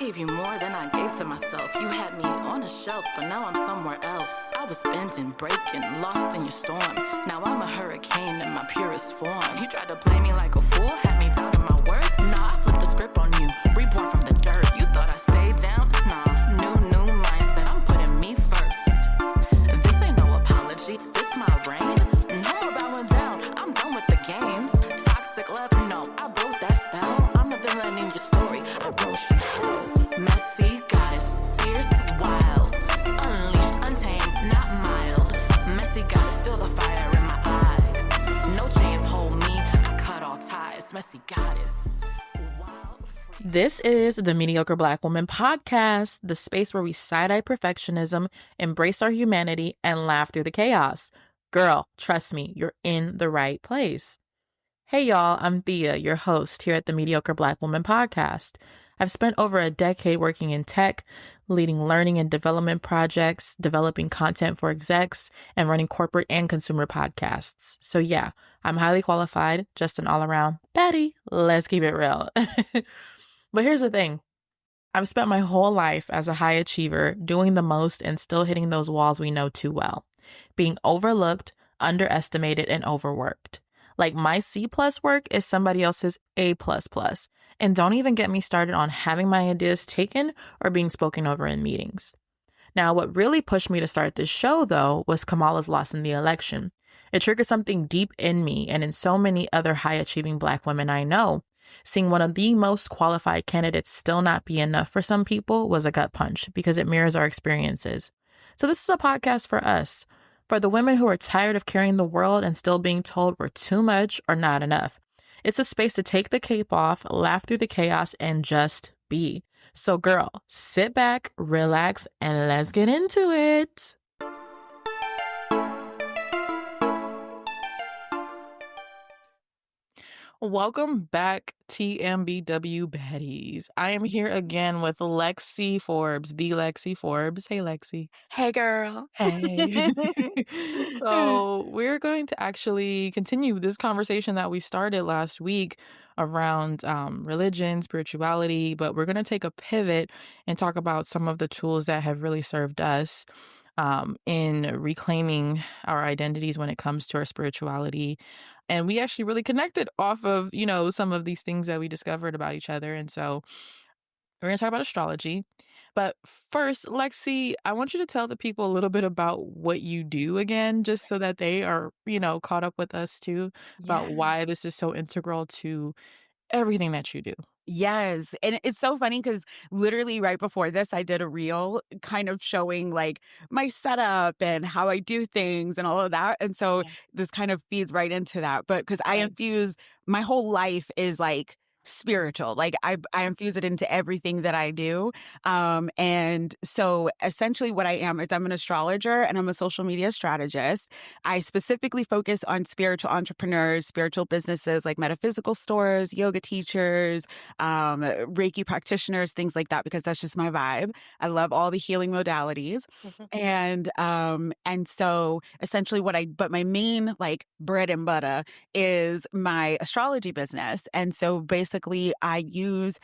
gave you more than I gave to myself. You had me on a shelf, but now I'm somewhere else. I was bending, breaking, lost in your storm. Now I'm a hurricane in my purest form. You tried to play me like a fool, had me doubting my worth. Nah, I flipped the script on you, reborn from the dirt. You thought I stayed down? Nah, new mindset, I'm putting me first. This ain't no apology, this my reign. No more bowing down, I'm done with the games. Toxic love, no, I broke that spell. I'm the villain in your story, I wrote you hell. Messy goddess, fierce, wild, unleashed, untamed, not mild. Messy goddess, feel the fire in my eyes. No chains hold me, I cut all ties. Messy goddess, wild, free. This is the Mediocre Black Woman Podcast, the space where we side-eye perfectionism, embrace our humanity, and laugh through the chaos. Girl, trust me, you're in the right place. Hey y'all, I'm Thea, your host here at the Mediocre Black Woman Podcast. I've spent over a decade working in tech, leading learning and development projects, developing content for execs, and running corporate and consumer podcasts. So yeah, I'm highly qualified, just an all-around baddie. Let's keep it real. But here's the thing. I've spent my whole life as a high achiever, doing the most and still hitting those walls we know too well. Being overlooked, underestimated, and overworked. Like my C+ work is somebody else's A++. And don't even get me started on having my ideas taken or being spoken over in meetings. Now, what really pushed me to start this show, though, was Kamala's loss in the election. It triggered something deep in me and in so many other high-achieving Black women I know. Seeing one of the most qualified candidates still not be enough for some people was a gut punch because it mirrors our experiences. So this is a podcast for us, for the women who are tired of carrying the world and still being told we're too much or not enough. It's a space to take the cape off, laugh through the chaos, and just be. So girl, sit back, relax, and let's get into it. Welcome back, TMBW baddies. I am here again with Lexi Forbes, the Lexi Forbes. Hey, Lexi. Hey, girl. Hey. So we're going to actually continue this conversation that we started last week around religion, spirituality, but we're going to take a pivot and talk about some of the tools that have really served us in reclaiming our identities when it comes to our spirituality. And we actually really connected off of, some of these things that we discovered about each other. And so we're going to talk about astrology. But first, Lexi, I want you to tell the people a little bit about what you do again, just so that they are, caught up with us too, about Yeah. why this is so integral to everything that you do. Yes. And it's so funny because literally right before this, I did a reel kind of showing like my setup and how I do things and all of that. And so Yeah. this kind of feeds right into that. But because I Right. infuse my whole life is like spiritual. Like I infuse it into everything that I do. And so essentially what I am is I'm an astrologer and I'm a social media strategist. I specifically focus on spiritual entrepreneurs, spiritual businesses like metaphysical stores, yoga teachers, Reiki practitioners, things like that, because that's just my vibe. I love all the healing modalities. And so essentially but my main like bread and butter is my astrology business. And so basically I use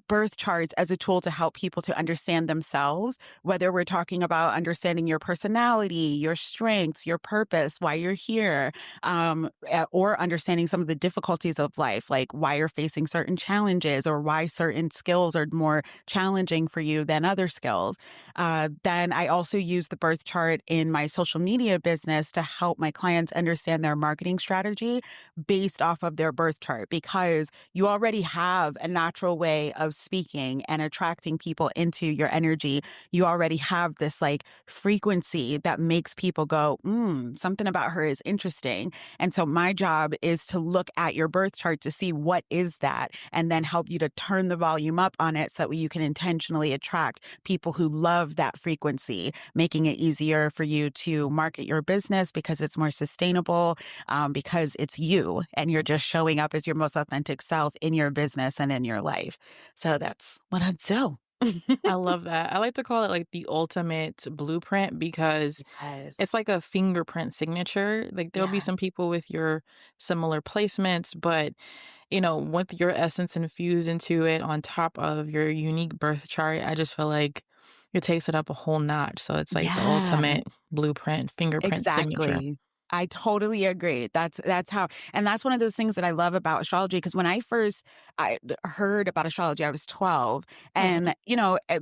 birth charts as a tool to help people to understand themselves, whether we're talking about understanding your personality, your strengths, your purpose, why you're here, or understanding some of the difficulties of life, like why you're facing certain challenges or why certain skills are more challenging for you than other skills. Then I also use the birth chart in my social media business to help my clients understand their marketing strategy based off of their birth chart, because you already have a natural way of speaking and attracting people into your energy. You already have this like frequency that makes people go, something about her is interesting. And so my job is to look at your birth chart to see what is that, and then help you to turn the volume up on it so that you can intentionally attract people who love that frequency, making it easier for you to market your business because it's more sustainable, because it's you and you're just showing up as your most authentic self in your business and in your life. So that's what I do. I love that. I like to call it like the ultimate blueprint because it's Yes. like a fingerprint signature. Like there'll be Yeah. some people with your similar placements, but with your essence infused into it on top of your unique birth chart, I just feel like it takes it up a whole notch. So it's like the Yeah. ultimate blueprint, fingerprint signature. Exactly. I totally agree. That's how, and that's one of those things that I love about astrology, because when I heard about astrology, I was 12. Mhm. And,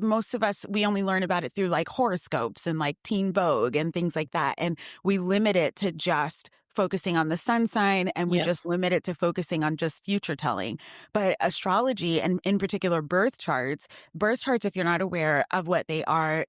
most of us, we only learn about it through like horoscopes and like Teen Vogue and things like that. And we limit it to just focusing on the sun sign, and we Yep. just limit it to focusing on just future telling. But astrology, and in particular birth charts, if you're not aware of what they are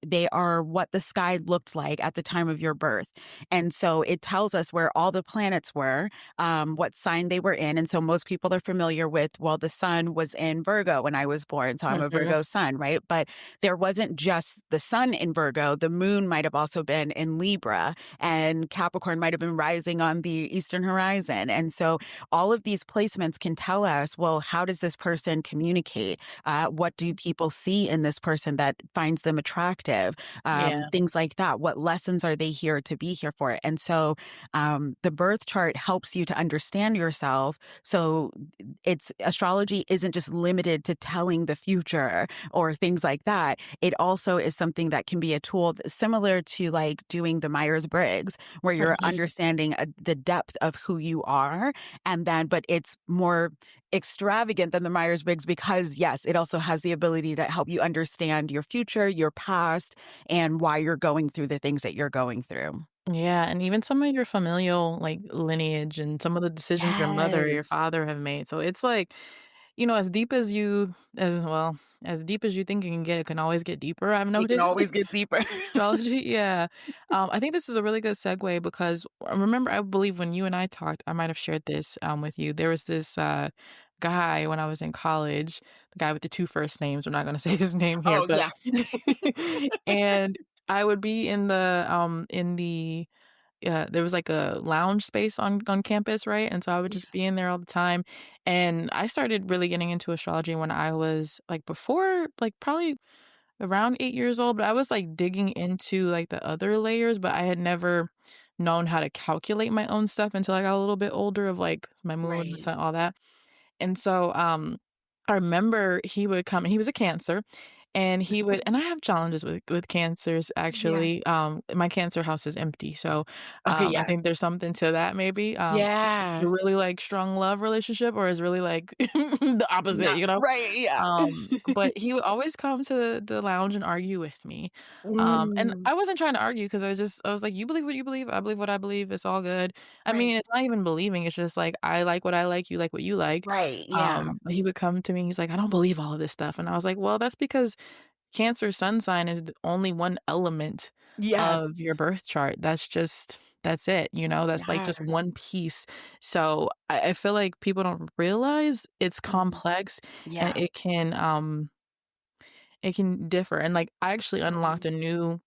what the sky looked like at the time of your birth. And so it tells us where all the planets were, what sign they were in. And so most people are familiar with, well, the sun was in Virgo when I was born. So I'm a Mhm. Virgo sun, right? But there wasn't just the sun in Virgo. The moon might have also been in Libra, and Capricorn might have been rising on the eastern horizon. And so all of these placements can tell us, well, how does this person communicate? What do people see in this person that finds them attractive? Yeah. Things like that. What lessons are they here to be here for? And so the birth chart helps you to understand yourself. So it's astrology isn't just limited to telling the future or things like that. It also is something that can be a tool similar to like doing the Myers-Briggs, where you're Mhm. understanding the depth of who you are. And then, but it's more extravagant than the Myers-Briggs because, yes, it also has the ability to help you understand your future, your past, and why you're going through the things that you're going through. Yeah, and even some of your familial, like, lineage and some of the decisions your mother or your Yes. father have made. So it's like, as deep as as deep as you think it can get, it can always get deeper, I've It can noticed always get deeper. with astrology, yeah. I think this is a really good segue because I remember, I believe when you and I talked, I might have shared this, with you. There was this, guy when I was in college, the guy with the 2 first names, we're not gonna say his name here, Oh, but yeah. and I would be in the there was like a lounge space on campus, right? And so I would Yeah. just be in there all the time. And I started really getting into astrology when I was like before, like probably around 8 years old, but I was like digging into like the other layers, but I had never known how to calculate my own stuff until I got a little bit older of like my moon, my Right. sun, all that. And so, I remember he would come, he was a Cancer, and he would, and I have challenges with Cancers Yeah. actually. My Cancer house is empty, so, Okay, I yeah. think there's something to that maybe. Yeah. A really, like, strong love relationship or is really, like, the opposite, Not you know? right, yeah. But he would always come to the lounge and argue with me. And Mm, I wasn't trying to argue because I was like, "You believe what you believe, I believe what I believe, it's all good." I mean, right. it's not even believing, it's just like, I like what I like, you like what you like. Right, yeah. But he would come to me, he's like, "I don't believe all of this stuff." And I was like, "Well, that's because Cancer sun sign is the only one element Yes. of your birth chart. That's it, that's like Yeah. just one piece." So I feel like people don't realize it's Mhm. complex and Yeah. it can differ. And like I actually unlocked a Right. new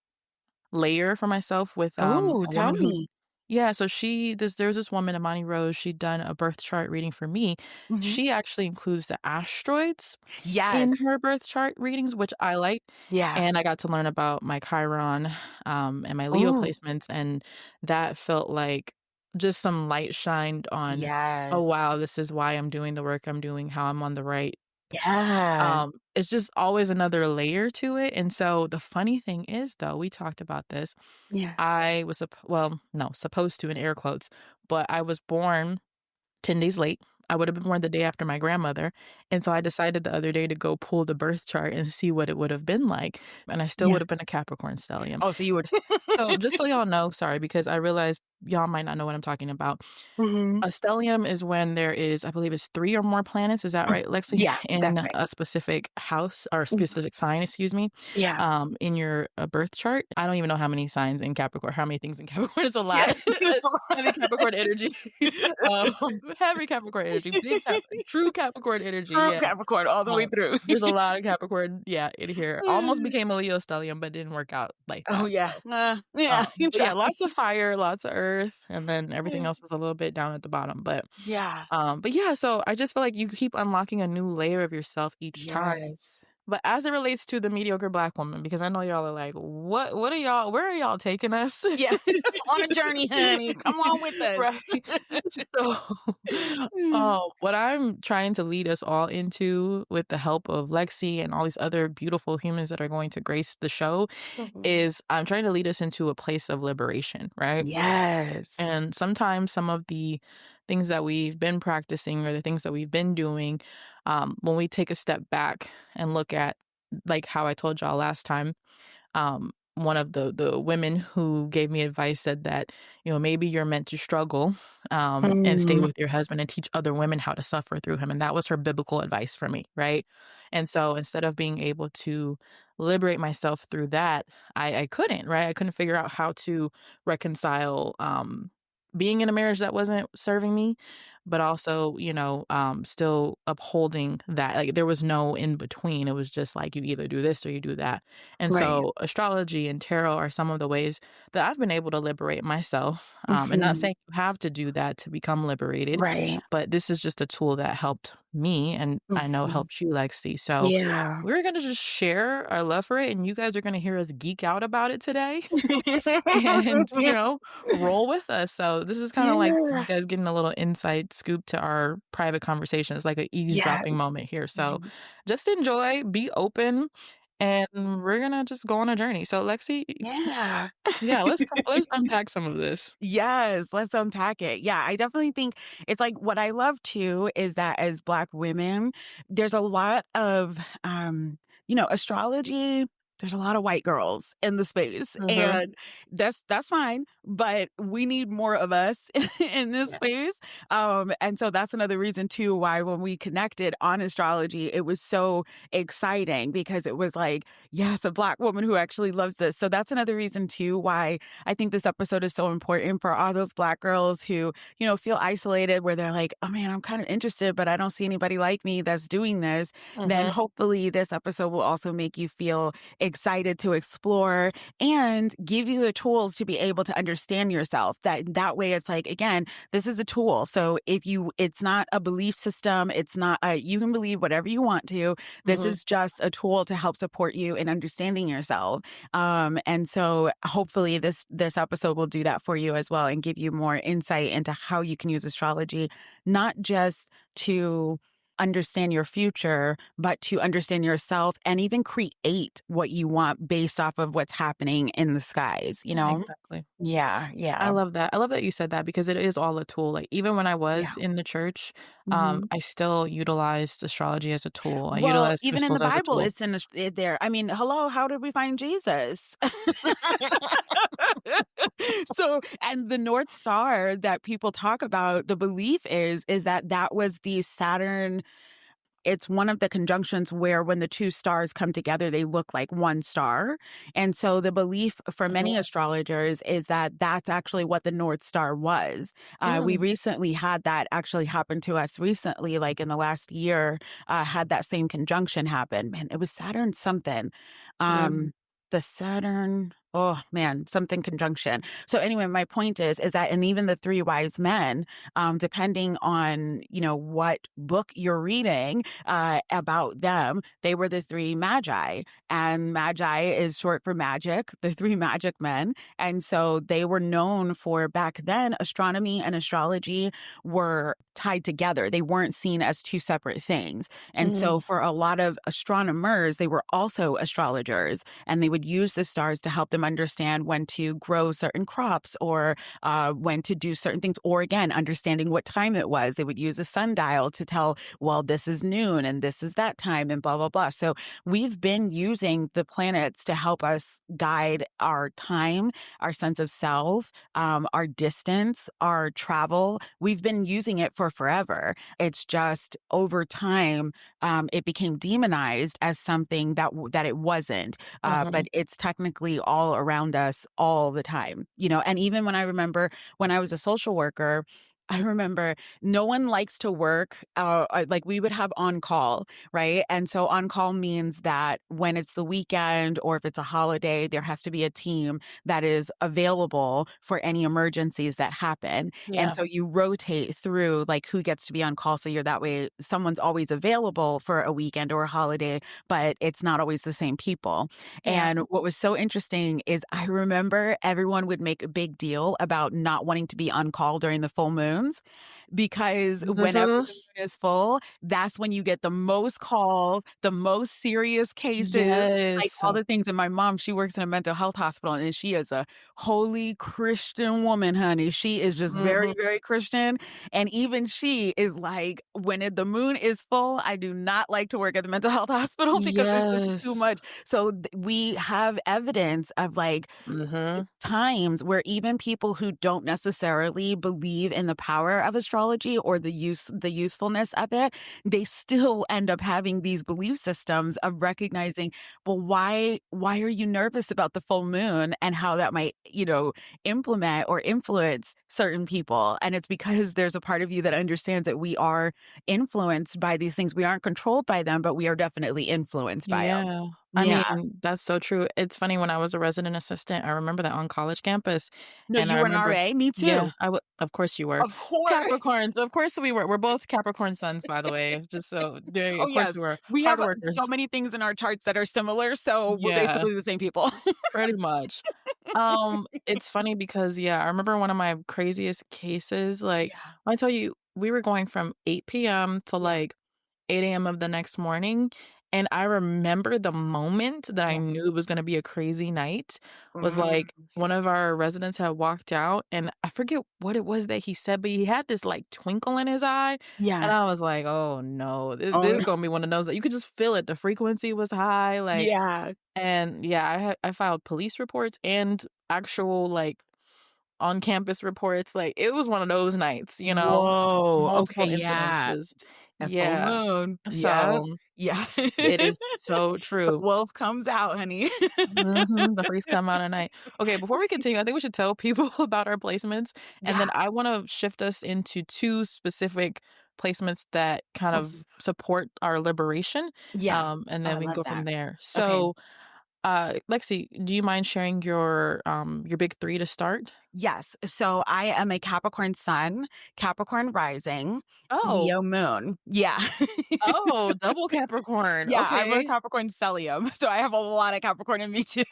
layer for myself with Oh, a tell woman who, me. yeah, so there's this woman, Amani Rose, she'd done a birth chart reading for me. Mhm. She actually includes the asteroids in Yes. her birth chart readings, which I like, Yeah. and I got to learn about my Chiron, and my Leo Oh, placements, and that felt like just some light shined on, "Oh, yes. wow, this is why I'm doing the work I'm doing, how I'm on the right." Yeah. It's just always another layer to it, and so the funny thing is, though, we talked about this, Yeah. I was well, no, supposed to in air quotes, but I was born 10 days late. I would have been born the day after my grandmother, and so I decided the other day to go pull the birth chart and see what it would have been like, and I still Yeah. would have been a Capricorn stellium. Oh, so you were S So, just so y'all know, sorry, because I realize y'all might not know what I'm talking about. Mhm. A stellium is when there is, I believe it's 3 or more planets, is that Mm. right, Lexi? Yeah, In that's right. a specific house or Mhm. specific sign, excuse me, Yeah. in your, birth chart. I don't even know how many signs in Capricorn, how many things in Capricorn, it's a Yeah. lot. It's a Heavy lot. Capricorn energy. Heavy Capricorn energy, true Capricorn energy, True yeah. Capricorn all the way Um, through. there's a lot of Capricorn, yeah, in here. Almost became a Leo stellium, but didn't work out like Oh, that, yeah. so, Yeah, you but yeah, try. lots of fire, lots of earth, and then everything else is a little bit down at the bottom, Yeah. but yeah, so I just feel like you keep unlocking a new layer of yourself each time, Yes. But as it relates to the mediocre Black woman, because I know y'all are like, what are y'all, where are y'all taking us? Yeah. On a journey, honey. Come on with us. Right. So, what I'm trying to lead us all into with the help of Lexi and all these other beautiful humans that are going to grace the show Mhm. is I'm trying to lead us into a place of liberation, right? Yes. And sometimes some of the things that we've been practicing or the things that we've been doing, when we take a step back and look at, like how I told y'all last time, one of the women who gave me advice said that, maybe you're meant to struggle, and stay Mm, with your husband and teach other women how to suffer through him. And that was her biblical advice for me, right? And so instead of being able to liberate myself through that, I couldn't, right? I couldn't figure out how to reconcile being in a marriage that wasn't serving me, but also, still upholding that. Like there was no in between. It was just like you either do this or you do that. And right. so astrology and tarot are some of the ways that I've been able to liberate myself. And not Mhm. saying you have to do that to become liberated, Right. but this is just a tool that helped me and I know Mhm. helped you, Lexi. So Yeah. we're going to just share our love for it and you guys are going to hear us geek out about it today and, roll with us. So this is kind of like you Yeah. guys getting a little inside scoop to our private conversations, like an eavesdropping Yes. moment here. So just enjoy, be open, and we're gonna just go on a journey. So Lexi, Yeah. yeah, let's unpack some of this. Yes, let's unpack it. Yeah, I definitely think it's like what I love too is that as Black women, there's a lot of, astrology. There's a lot of white girls in the space, Mhm. and that's fine. But we need more of us in this Yeah. space, and so that's another reason too why when we connected on astrology, it was so exciting because it was like, yes, a Black woman who actually loves this. So that's another reason too why I think this episode is so important for all those Black girls who, feel isolated where they're like, oh man, I'm kind of interested, but I don't see anybody like me that's doing this. Then Mhm. hopefully this episode will also make you feel excited to explore and give you the tools to be able to understand yourself. That way it's like, again, this is a tool. So it's not a belief system. It's not, you can believe whatever you want to. This Mhm. is just a tool to help support you in understanding yourself. And so hopefully this episode will do that for you as well and give you more insight into how you can use astrology, not just to understand your future, but to understand yourself and even create what you want based off of what's happening in the skies, you Yeah, know? exactly. Yeah, I yeah, love that. I love that you said that because it is all a tool. Like even when I yeah. was in the church, Mhm. I still utilized astrology as a tool. I Well, utilized even in the crystals as a Bible, tool. it's there. I mean, hello, how did we find Jesus? So, and the North Star that people talk about, the belief is that that was the Saturn. It's one of the conjunctions where when the two stars come together, they look like one star. And so the belief for many Mhm. astrologers is that that's actually what the North Star was. We Mm. recently had that actually happen to us recently, like in the last year, had that same conjunction happen. Man, it was Saturn something. Mm. The Saturn, oh man, something conjunction. So anyway, my point is that, and even the three wise men, depending on, what book you're reading, about them, they were the three magi. And magi is short for magic, the three magic men. And so they were known for back then, astronomy and astrology were tied together. They weren't seen as two separate things. And so Mm. for a lot of astronomers, they were also astrologers and they would use the stars to help them understand when to grow certain crops or when to do certain things. Or again, understanding what time it was. They would use a sundial to tell, well, this is noon and this is that time and blah, blah, blah. So we've been using the planets to help us guide our time, our sense of self, our distance, our travel. We've been using it for forever. It's just over time, it became demonized as something that it wasn't. But Mhm. it's technically all around us all the time, And even when I remember when I was a social worker, I remember no one likes to work, like, we would have on call, right? And so on call means that when it's the weekend or if it's a holiday, there has to be a team that is available for any emergencies that happen. And Yeah. so you rotate through, like, who gets to be on call, so you're that way someone's always available for a weekend or a holiday, but it's not always the same people. Yeah. And what was so interesting is I remember everyone would make a big deal about not wanting to be on call during the full moons because whenever Mhm. the moon is full, that's when you get the most calls, the most serious cases, like Yes. all the things. And my mom, she works in a mental health hospital and she is a holy Christian woman, honey. She is just very, Mhm. very Christian. And even she is like, the moon is full, I do not like to work at the mental health hospital because it's just too Yes. much. So we have evidence of like Mhm. times where even people who don't necessarily believe in the power of astrology or the usefulness of it, they still end up having these belief systems of recognizing, well, why are you nervous about the full moon and how that might, implement or influence certain people? And it's because there's a part of you that understands that we are influenced by these things. We aren't controlled by them, but we are definitely influenced by them. Yeah. I Yeah. mean, that's so true. It's funny when I was a resident assistant, I remember that on college campus, No, and you I were an remember RA? Me yeah, too. I would of course you were. Of course. Capricorns, of course we were. We're both Capricorn suns, by the way, just so there Oh, of course yes. we were. We Hard have so workers. many things in our charts that are similar, so we're Yeah, basically the same people. pretty much. It's funny because, yeah, I remember one of my craziest cases, like, Yeah, I tell you, we were going from 8 p.m. to, yeah, like, 8 a.m. of the next morning, and I remember the moment that I yeah. knew it was gonna be a crazy night was, Mm, like, one of our residents had walked out, and I forget what it was that he said, but he had this, like, twinkle in his eye, and yeah. I was like, "Oh, no. This Oh, is gonna be one of those" that you could just feel it, the frequency was high, like yeah. and, yeah, I filed police reports and actual, like, on-campus reports, like, it was one of those nights, Whoa, okay, multiple yeah. incidences. A full Yeah. moon. Yep. So, Yeah. it is so The true. wolf comes out, honey. Mhm, the freaks come out at night. Okay, before we continue, I think we should tell people about our placements, and Yeah. then I wanna shift us into 2 specific placements that kind Mhm. of support our liberation, Yeah. and Oh, then I we can love go from that. there. Okay. So, Lexi, do you mind sharing your big 3 to start? Yes. So I am a Capricorn sun, Capricorn rising, Oh. Leo moon. Yeah. Oh, double Capricorn, Yeah, I'm a okay. Capricorn stellium, so I have a lot of Capricorn in me too.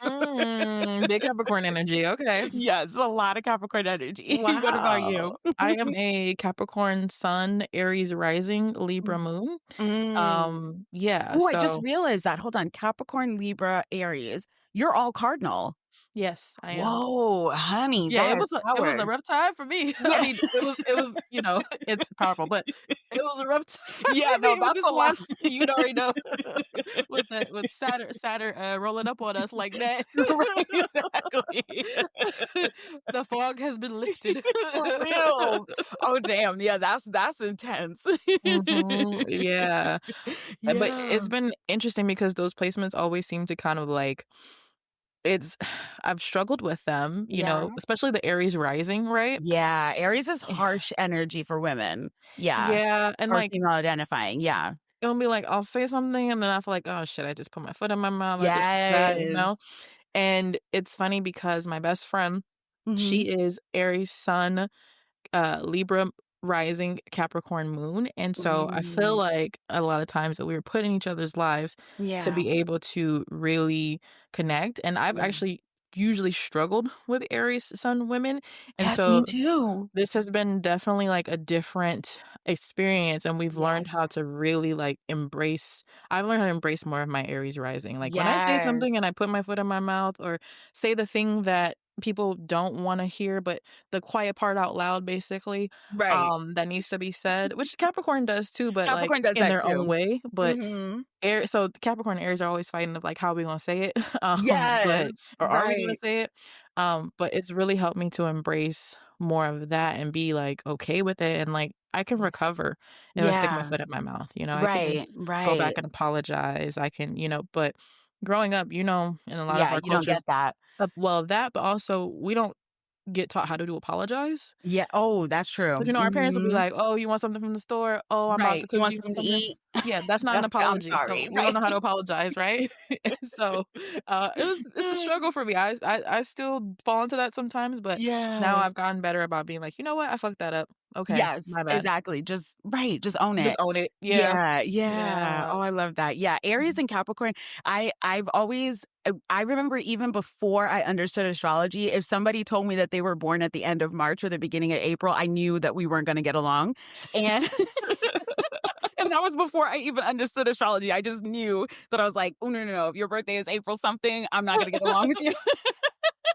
Big Capricorn energy, okay. Yes, a lot of Capricorn energy. What about you? Wow. I am a Capricorn sun, Aries rising, Libra Mm. moon. Mm. Yeah, Ooh, I just so realized that. Hold on. Capricorn, Libra, Aries. You're all cardinal. yes, I am. Whoa, honey, Yeah, that it is was a power. rough time for me. I Yeah. mean, it was, it's powerful, but it was a rough time Yeah, for no, me with that's this a lot. last you'd already know with Saturn, rolling up on us like that. Right, exactly. The fog has been lifted. For real. Oh, damn. Yeah, that's intense. Mhm, yeah. But Yeah. it's been interesting because those placements always seem to kind of like it's I've struggled with them, Yeah. especially the Aries rising, right? Yeah, Aries is harsh energy for women. Yeah, Yeah, and, or like, female identifying, yeah. it'll be like, I'll say something, and then I feel like, "Oh, shit, I just put my foot in my mouth, I just said that," you Yes. know? And it's funny because my best friend, Mhm. she is Aries sun, Libra rising, Capricorn moon, and so I feel Ooh. like a lot of times that we were put in each other's lives to Yeah. be able to really connect, and I've Yeah. actually usually struggled with Aries sun women, and Yes, me so too. this has been definitely, like, a different experience, and we've Yes. learned how to really, like, embrace I've learned how to embrace more of my Aries rising, like, when I say something Yes. and I put my foot in my mouth or say the thing that people don't wanna hear, but the quiet part out loud, basically, Right. that needs to be said, which Capricorn does too, but, like, Capricorn does in that their own too. way, but Mhm. Capricorn and Aries are always fighting of, like, how we gonna say it, Yes. but or are we gonna Right. say it? But it's really helped me to embrace more of that and be, like, okay with it, and, like, I can recover if I stick my Yeah. foot in my mouth, I can Right, go right. back and apologize, I can but growing up, in a lot of Yeah, our you don't cultures get that. well, that, but also we don't get taught how to apologize. Yeah. Oh, that's true. 'Cause, our parents will be Mhm. like, "Oh, you want something from the store? Oh, I'm about Right. to You cook want you something to something." eat? Yeah, that's not an I'm apology, so sorry, we don't right? know how to apologize, right? And so, it's a struggle for me. I still fall into that sometimes, but now Yes. I've gotten better about being like, "You know what? I fucked that up. Okay, Yes, my bad." exactly. Just right, just own Just it. own it. Yeah. Yeah, yeah. Yeah. Oh, I love that. Yeah, Aries Mhm. and Capricorn, I've always I remember even before I understood astrology, if somebody told me that they were born at the end of March or the beginning of April, I knew that we weren't gonna get along. And and that was before I even understood astrology. I just knew that I was like, "Oh, no, no, no. If your birthday is April something, I'm not gonna get along with you."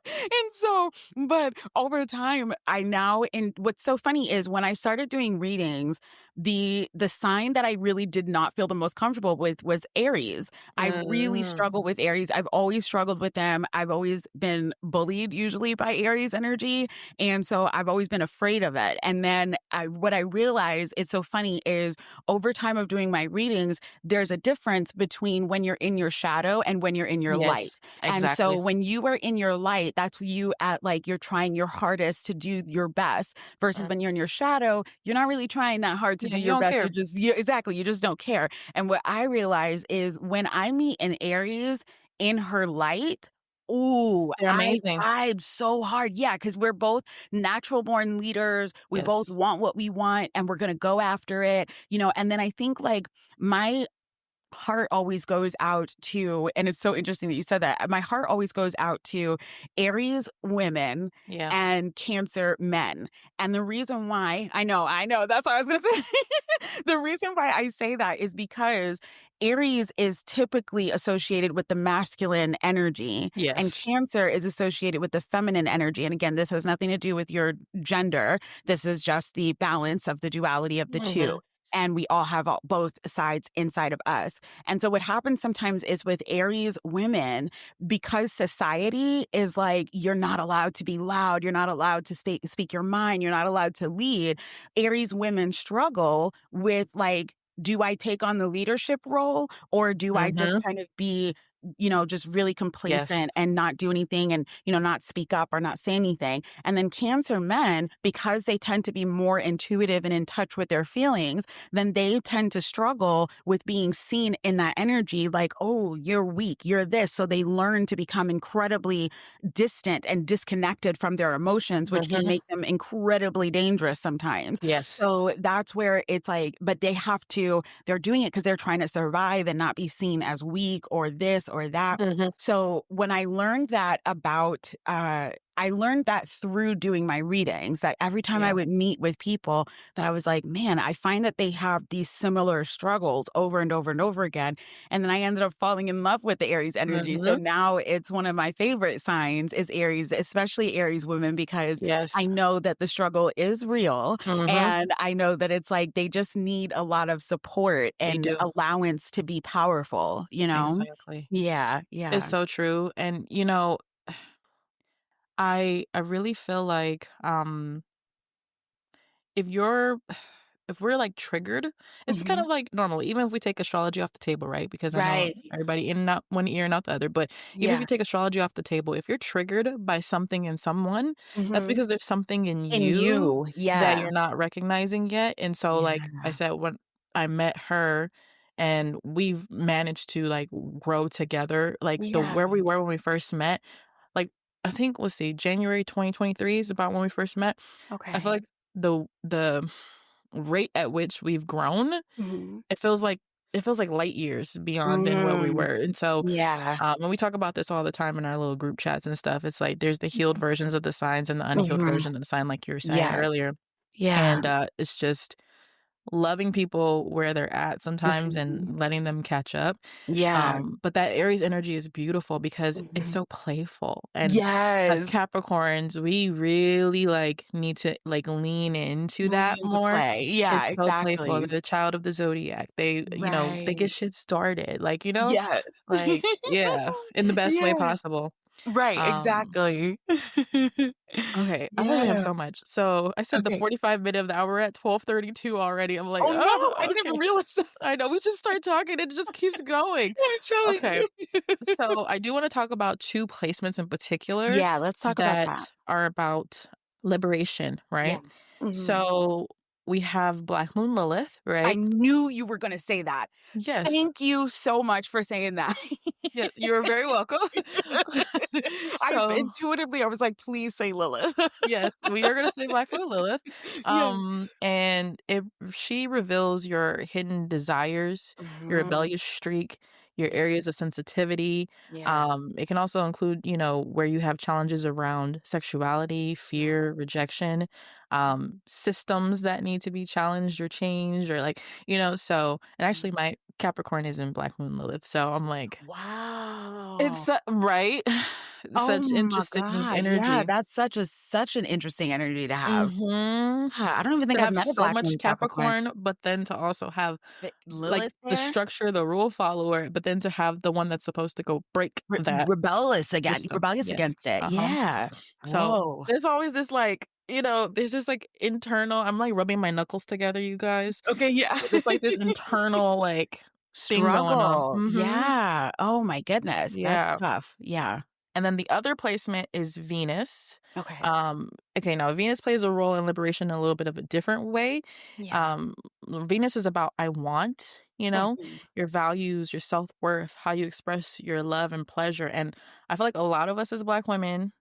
And so, but over time, I now and what's so funny is when I started doing readings, the sign that I really did not feel the most comfortable with was Aries. I really Mm. struggle with Aries. I've always struggled with them. I've always been bullied usually by Aries energy, and so I've always been afraid of it. And then what I realized, it's so funny, is over time of doing my readings, there's a difference between when you're in your shadow and when you're in your light. Yes, And so exactly. when you are in your light, that's you at like you're trying your hardest to do your best versus Mm. when you're in your shadow, you're not really trying that hard to Yeah, do you your don't best. care. Exactly, you just don't care. And what I realize is when I meet an Aries in her light, ooh, They're I amazing. vibe so hard. Yeah, because we're both natural born leaders. We both Yes. want what we want and we're gonna go after it, and then I think like my heart always goes out to, and it's so interesting that you said that. My heart always goes out to Aries women Yeah. and Cancer men. And the reason why, I know, that's what I was going to say. The reason why I say that is because Aries is typically associated with the masculine energy and Yes. Cancer is associated with the feminine energy. And again, this has nothing to do with your gender. This is just the balance of the duality of the two, Mhm. and we all have both sides inside of us. And so what happens sometimes is with Aries women, because society is like, you're not allowed to be loud, you're not allowed to speak your mind, you're not allowed to lead. Aries women struggle with like, do I take on the leadership role or do I just Mhm. kind of be just really Yes. complacent and not do anything and, not speak up or not say anything. And then Cancer men, because they tend to be more intuitive and in touch with their feelings, then they tend to struggle with being seen in that energy like, oh, you're weak, you're this. So they learn to become incredibly distant and disconnected from their emotions, which can Mhm. make them incredibly dangerous sometimes. Yes. So that's where it's like, but they're doing it because they're trying to survive and not be seen as weak or this or that. Mhm. So when I learned that I learned that through doing my readings, that every time I Yeah. would meet with people, that I was like, man, I find that they have these similar struggles over and over and over again. And then I ended up falling in love with the Aries energy. So Mhm. now it's one of my favorite signs is Aries, especially Aries women, because I Yes. know that the struggle is real. Mhm. And I know that it's like they just need a lot of support They and do. allowance to be powerful, you know? Exactly. Yeah, It's yeah. so true, and, I really feel like, if you're if we're, like, triggered, it's kind Mhm. of like normal, even if we take astrology off the table, right? Because I know Right. everybody in and out one ear and out the other, but even if you Yeah. take astrology off the table, if you're triggered by something in someone, that's Mhm. because there's something in In you you. that Yeah. you're not recognizing yet, and so, like I Yeah. said, when I met her and we've managed to, like, grow together, like, the Yeah. where we were when we first met, like, I think let's see, January 2023 is about when we first met. I feel Okay. like the rate at which we've grown, Mhm. it feels like it feels like light years beyond than where we Mm. were, and so, Yeah. and we talk about this all the time in our little group chats and stuff, it's like there's the healed versions of the signs and the unhealed Mhm. version of the sign, like you were saying Yes. earlier, Yeah. and, it's just loving people where they're at sometimes and Mhm. letting them catch up. Yeah. But that Aries energy is beautiful because it's Mhm. so playful, and as Yes. Capricorns, we really, like, need to, like, lean into Lean that into more. play. Yeah, It's so playful. exactly. They're the child of the zodiac. They get Right. shit started, like, Yeah. like, yeah, in the best way Yeah. possible. Right, Um, exactly. okay, I literally have Yeah. so much. So I said the Okay. 45 minute of the hour, we're at 12:32 already. I'm like, Oh, no, I oh, didn't okay. even realize that. I know we just start talking, it just keeps going. I'm telling Okay. you. So I do want to talk about two placements in particular Yeah, let's talk about that that. are about liberation, Yeah. right? Mhm. So we have Black Moon Lilith, I right? knew you were gonna say that. Yes. Thank you so much for saying that. Yeah, you're very welcome. I So intuitively, I was like, "Please say Lilith." yes, we are gonna say Black Moon Lilith. Yeah. And it she reveals your hidden desires, your Mhm. rebellious streak, your Yeah, areas of sensitivity. yeah, It can also include, where you have challenges around sexuality, yeah. fear, rejection, systems that need to be challenged or changed, or so and Mhm. actually my Capricorn is in Black Moon Lilith. So I'm like, Wow. it's right. Oh Such my interesting god, yeah, energy. that's such an interesting energy to have. Mhm. Yeah, I don't even think To I've have met a so Black much moon Capricorn. Capricorn, but then to also have, But like, Lilith the there? structure, the rule follower, but then to have the one that's supposed to go break that system. Rebellious Yes. against it, Uh-huh. yeah. So, Whoa. there's always this, there's this, internal I'm, rubbing my knuckles together, you guys. Okay, yeah. There's, this internal, thing going on. Struggle, Mhm. yeah. Oh my goodness, that's Yeah. tough, yeah. And then the other placement is Venus. Okay. Okay, now Venus plays a role in liberation in a little bit of a different way. Yeah. Um, Venus is about I want, Mhm. your values, your self worth, how you express your love and pleasure. And I feel like a lot of us as Black women,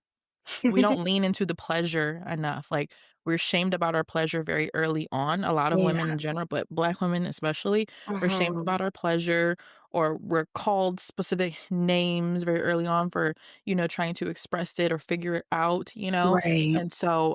we don't lean into the pleasure enough. Like, we're shamed about our pleasure very early on. A lot of women Yeah. in general, but Black women especially, we're shamed Mhm. about our pleasure, or we're called specific names very early on for, trying to express it or figure it out. Right. And so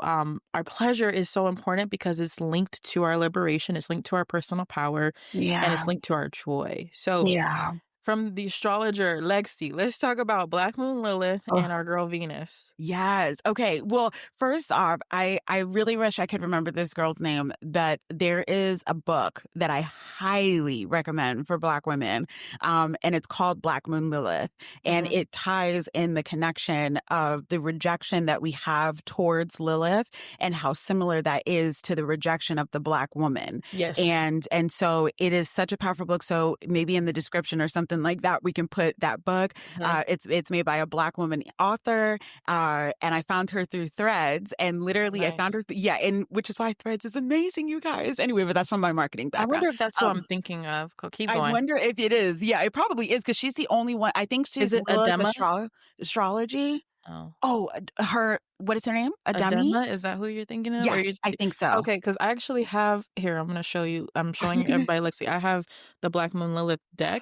our pleasure is so important because it's linked to our liberation, it's linked to our personal power, and Yeah. it's linked to our joy. So Yeah. from the astrologer Lexi, let's talk about Black Moon Lilith and our girl Venus. Yes. Okay. Well, first off, I really wish I could remember this girl's name, but there is a book that I highly recommend for Black women, and it's called Black Moon Lilith, and Mhm. it ties in the connection of the rejection that we have towards Lilith and how similar that is to the rejection of the Black woman. Yes. And so it is such a powerful book. So maybe in the description or something like that, we can put that book. Mhm. It's made by a Black woman author, and I found her through Threads, and literally I found Nice. her, yeah, and which is why Threads is amazing, you guys. Anyway, but that's from my marketing I background. wonder if that's who I'm thinking of. Keep I going. wonder if it is. Yeah, it probably is because she's the only one. I think Is she's it Lilith Adema? Astrology. Oh. Oh, her. What is her name? Ademi. Adema, is that who you're thinking of? Or Yes, I think so. okay, because I actually have here, I'm gonna show you. I'm showing everybody, Lexi. I have the Black Moon Lilith deck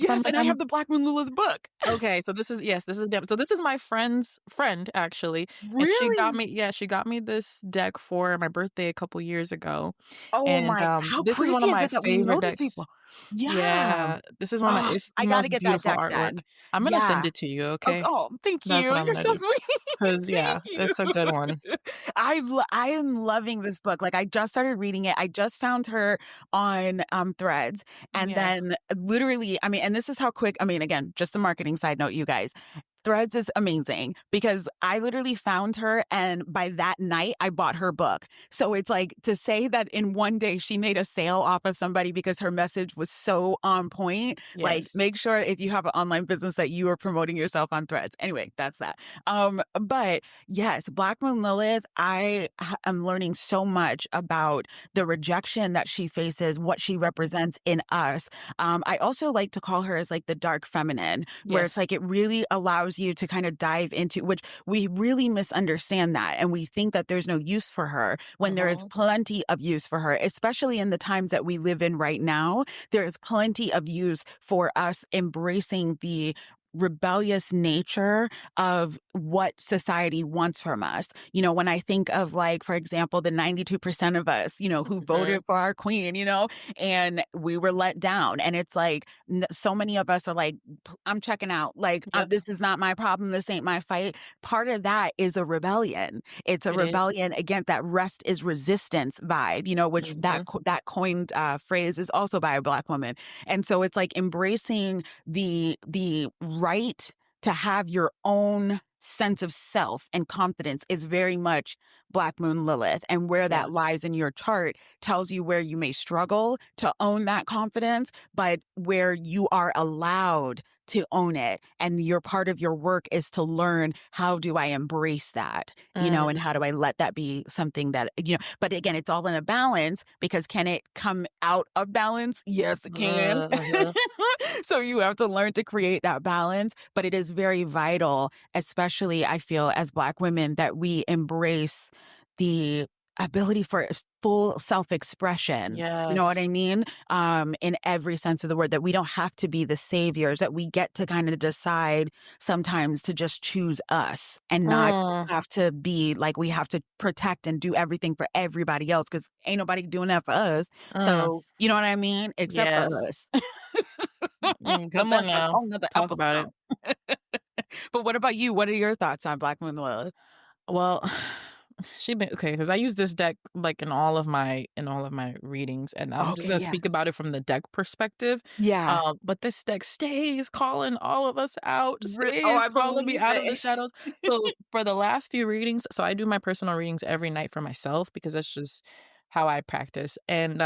from Yes, and I Adema. have the Black Moon Lilith book. Okay, so this is yes, this is Adema. So this is my friend's friend, actually, and Really? she got me this deck for my birthday a couple years ago, Oh and, my! How this is one crazy of is my it that we know favorite these decks. people? Yeah. Yeah, this is one of my it's I the got to most get that beautiful deck artwork. then. I'm gonna send Yeah. it to you, Oh, okay? oh, thank That's you. what I'm You're gonna so do. sweet. 'Cause, Thank yeah, you. it's a good one. I am loving this book. Like I just started reading it. I just found her on Threads, and Yeah. then literally, I mean, and this is how quick. I mean, again, just a marketing side note, you guys. Threads is amazing because I literally found her, and by that night I bought her book. So it's like to say that in one day she made a sale off of somebody because her message was so on point. Like Yes. make sure if you have an online business that you are promoting yourself on Threads. Anyway, that's that. But yes, Black Moon Lilith, am learning so much about the rejection that she faces, what she represents in us. I also like to call her as like the dark feminine, where it's Yes. like it really allows you to kind of dive into, which we really misunderstand that. And we think that there's no use for her when there is Mhm. plenty of use for her, especially in the times that we live in right now. There is plenty of use for us embracing the rebellious nature of what society wants from us. You know, when I think of like, for example, the 92% of us, who voted Mhm. for our queen, and we were let down. And it's like, so many of us are like, I'm checking out. Like, Yep. this is not my problem. This ain't my fight. Part of that is a rebellion. It's a It is. rebellion against that rest is resistance vibe, which Mhm. that coined phrase is also by a Black woman. And so it's like embracing the right to have your own sense of self and confidence is very much Black Moon Lilith. And where that Yes. lies in your chart tells you where you may struggle to own that confidence, but where you are allowed to own it. And your part of your work is to learn, how do I embrace that, and how do I let that be something that, but again, it's all in a balance, because can it come out of balance? Yes, it can. Mhm. So you have to learn to create that balance, but it is very vital, especially I feel as Black women, that we embrace the ability for full self-expression. You know what Yes. I mean? In every sense of the word, that we don't have to be the saviors, that we get to kind of decide sometimes to just choose us and not Mm. have to be like we have to protect and do everything for everybody else, because ain't nobody doing that for us. Mm. So, you know what I mean? Except for Yes. us. But Come on that's a now. whole nother Talk about it. episode. But what about you? What are your thoughts on Black Moon Lilith? Well, she been okay because I use this deck like in all of my readings, and I'm just Okay, gonna yeah. speak about it from the deck perspective. Yeah. But this deck stays calling all of us out, Oh, stays I calling me believe out of the it. shadows. So for the last few readings, so I do my personal readings every night for myself because that's just how I practice. And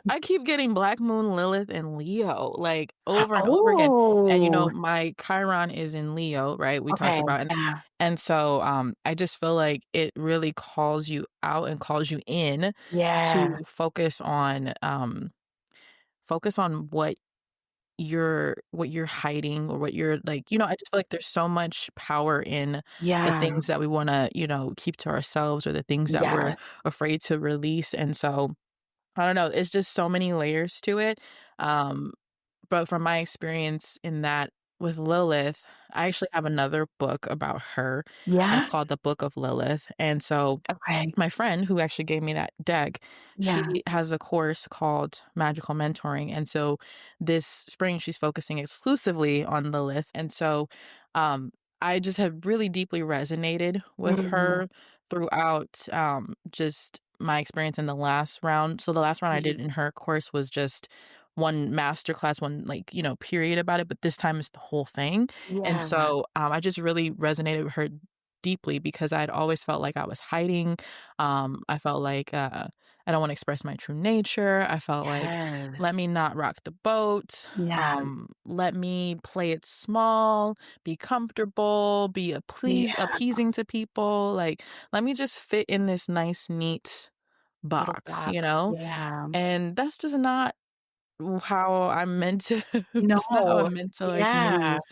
I keep getting Black Moon Lilith and Leo, like, over and over again, and, Oh, my Chiron is in Leo, right? We talked okay. about Yeah. and so, I just feel like it really calls you out and calls you in Yeah. to focus on what you're hiding or what you're like, I just feel like there's so much power in the Yeah. things that we wanna, keep to ourselves or the things that we're Yeah. afraid to release, and so I don't know, it's just so many layers to it, um, but from my experience in that with Lilith, I actually have another book about her, and it's Yeah? called The Book of Lilith, and so Okay. my friend who actually gave me that deck, she Yeah. has a course called Magical Mentoring, and so this spring she's focusing exclusively on Lilith, and so, I just have really deeply resonated with Mhm. her throughout, just my experience in the last round. So the last round I did Mhm. in her course was just one masterclass, one, like, period about it, but this time it's the whole thing, and Yeah. so, I just really resonated with her deeply because I'd always felt like I was hiding. I felt like I don't want to express my true nature. I felt like, let Yes. me not rock the boat. Yeah. Let me play it small, be comfortable, be Yeah. appeasing to people. Like, let me just fit in this nice, neat Little box, box. Yeah. And that's just not how I'm meant to that's not how No. I'm meant to, like, Yeah. move,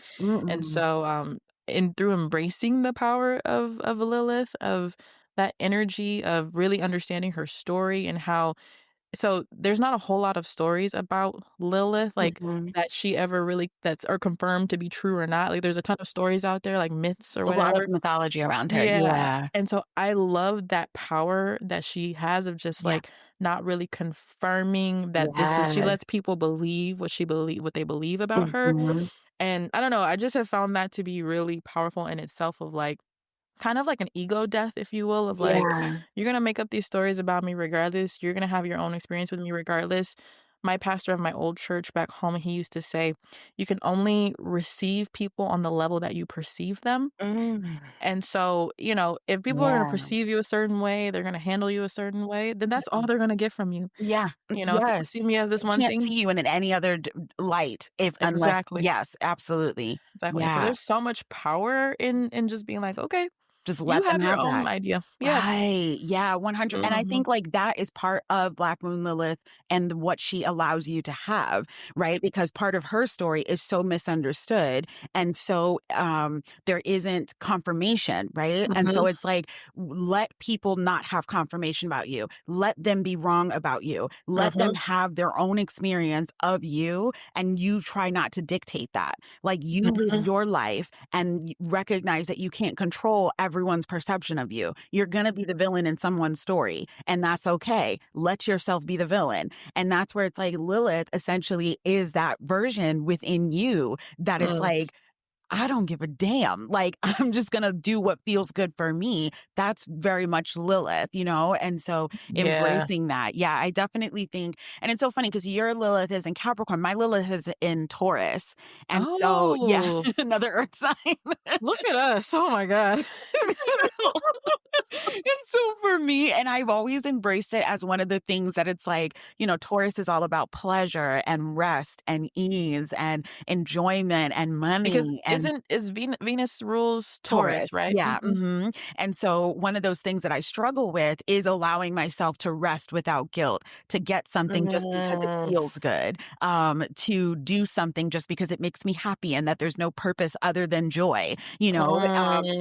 and Mm-mm. so, and through embracing the power of Lilith, of that energy of really understanding her story and how so there's not a whole lot of stories about Lilith, like, Mhm. that she ever really that's are confirmed to be true or not, like, there's a ton of stories out there, like myths or A lot of whatever. mythology around her. Yeah, Yeah. and so I love that power that she has of just, Yeah. like, not really confirming that this is she Yes. lets people believe what they believe about her, Mhm. and I don't know, I just have found that to be really powerful in itself of, like, kind of like an ego death, if you will, of, like, Yeah. "You're gonna make up these stories about me regardless, you're gonna have your own experience with me regardless." My pastor of my old church back home, he used to say, "You can only receive people on the level that you perceive them." Mm. And so, if people are gonna Yeah. perceive you a certain way, they're gonna handle you a certain way, then that's all they're gonna get from you. Yeah. If people Yes. see me as They this one can't see thing you in any other light if unless exactly, yes, absolutely. exactly. And so Yeah. there's so much power in just being like, "Okay, Just you let them have your have own that. idea." Yeah. Right. Yeah, 100. And I Mhm. think like that is part of Black Moon Lilith and what she allows you to have, right? Because part of her story is so misunderstood. And so there isn't confirmation, right? And Mhm. so it's like, let people not have confirmation about you. Let them be wrong about you. Let them Mhm. have their own experience of you. And you try not to dictate that. Like you live Mhm. your life and recognize that you can't control everyone's perception of you. You're going to be the villain in someone's story, and that's okay. Let yourself be the villain. And that's where it's like Lilith essentially is that version within you that it's Mm. like, I don't give a damn. Like, I'm just gonna do what feels good for me. That's very much Lilith, you know? And so Yeah. embracing that. Yeah, I definitely think, and it's so funny because your Lilith is in Capricorn. My Lilith is in Taurus. And so, yeah, Oh, another earth sign. look at us. Oh my God. And so for me, and I've always embraced it as one of the things that it's like, Taurus is all about pleasure and rest and ease and enjoyment and Because money and is Venus rules Taurus. Taurus, right? Yeah. Mhm. And so one of those things that I struggle with is allowing myself to rest without guilt, to get something just because it Mm, feels good, to do something just because it makes me happy and that there's no purpose other than joy.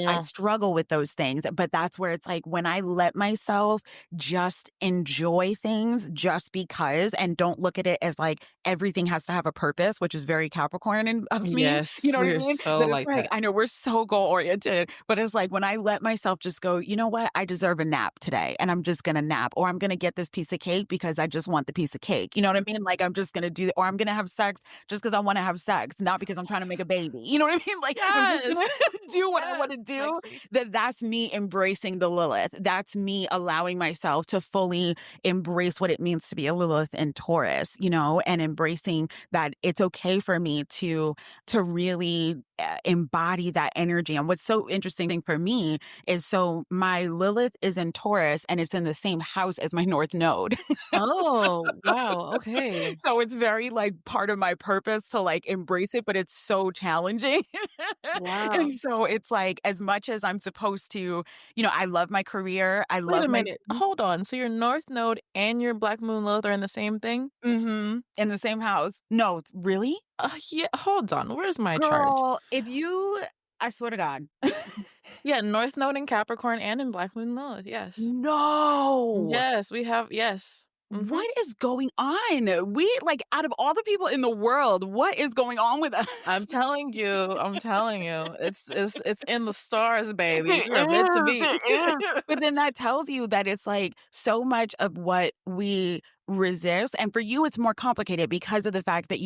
I mm. struggle with those things, but that's where it's like when I let myself just enjoy things just because and don't look at it as like everything has to have a purpose, which is very Capricorn of me. Yes, You know what we I are mean? so That it's like like, that. I know we're so goal oriented, but it's like when I let myself just go, you know what? I deserve a nap today and I'm just going to nap, or I'm going to get this piece of cake because I just want the piece of cake. You know what I mean? Like I'm just going to do, or I'm going to have sex just because I want to have sex, not because I'm trying to make a baby. You know what I mean? Like I'm just going Yes. to do what I Yes, want to do. Lexi. That's me embracing the Lilith. That's me allowing myself to fully embrace what it means to be a Lilith in Taurus, and embracing that it's okay for me to really embody that energy. And what's so interesting for me is so my Lilith is in Taurus and it's in the same house as my North Node. Oh, wow, okay. So it's very like part of my purpose to like embrace it, but it's so challenging. Wow. And so it's like as much as I'm supposed to, I love my career. I Wait love a my minute. Hold on. So your North Node and your Black Moon Lilith are in the same thing? in the same house. No, really? Yeah, hold on. Where's my chart? Girl, if you I swear to God. Yeah, North Node in Capricorn and in Black Moon Lilith, yes. No. Yes, we have yes. Mhm. What is going on? We like out of all the people in the world, what is going on with us? I'm telling you, it's in the stars, baby. We are meant to It is, be. it is. But then that tells you that it's like so much of what we resist. And for you, it's more complicated because of the fact that